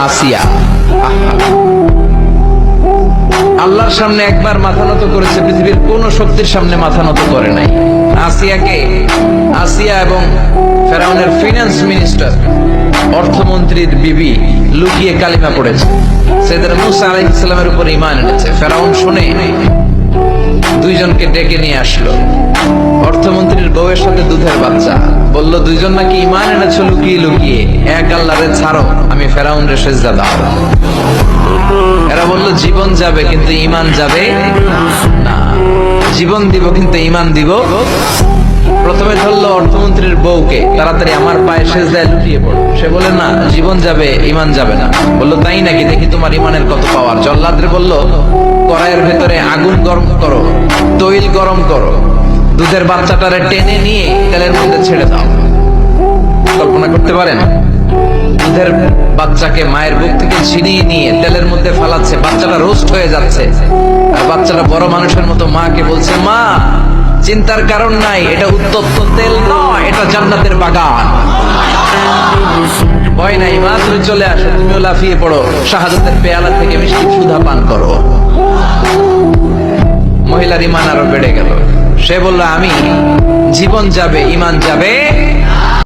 আসিয়া। আল্লাহর সামনে একবার মাথা নত করেছে, পৃথিবীর কোন শক্তির সামনে মাথা নত করে নাই। আসিয়াকে, আসিয়া এবং ফেরাউনের ফিনান্স মিনিস্টার, অর্থমন্ত্রীর বিবি লুকিয়ে কালিমা পড়েছে, সাইয়েদনা মূসা আলাইহিস সালামের উপর ঈমান এনেছে। ফেরাউন শুনে দুইজনকে ডেকে নিয়ে আসলো। অর্থমন্ত্রীর বউয়ের সাথে দুধের বাচ্চা, বলল দুইজন নাকি ঈমান এনেছো লুকিয়ে লুকিয়ে, এক আল্লাহরে ছাড়ো, আমি ফেরাউন রে সেজদা দাও। এরা বলল জীবন যাবে কিন্তু ঈমান যাবে না, জীবন দিব কিন্তু ঈমান দিব। প্রথমে ধরলো অর্থমন্ত্রীর বউকে, তাড়াতাড়ি আমার পায়ে সেজদায় লুটিয়ে পড়ো। সে বলে না, জীবন যাবে ঈমান যাবে না। বললো তাই নাকি, দেখি তোমার ঈমানের কত পাওয়ার। জল্লাদরে বলল কড়াইয়ের ভেতরে আগুন গরম করো, তৈল গরম করো, দুধের বাচ্চাটারে টেনে নিয়ে তেলের মধ্যে ছেড়ে দাও। কল্পনা করতে পারেন? দুধের বাচ্চাকে মায়ের বুক থেকে ছিনিয়ে নিয়ে তেলের মধ্যে ফালাচ্ছে, বাচ্চাটা রোস্ট হয়ে যাচ্ছে, আর বাচ্চাটা বড় মানুষের মতো মাকে বলছে, মা চিন্তার কারণ নাই, এটা উত্তপ্ত তেল নয়, এটা জান্নাতের বাগান। ভয় নাই মা, তুমি চলে আসো, তুমিও লাফিয়ে পড়ো, শাহাদাতের পেয়ালা থেকে মিষ্টি সুধা পান করো। মহিলার ঈমান আরো বেড়ে গেল। সে বলল আমি জীবন যাবে ঈমান যাবে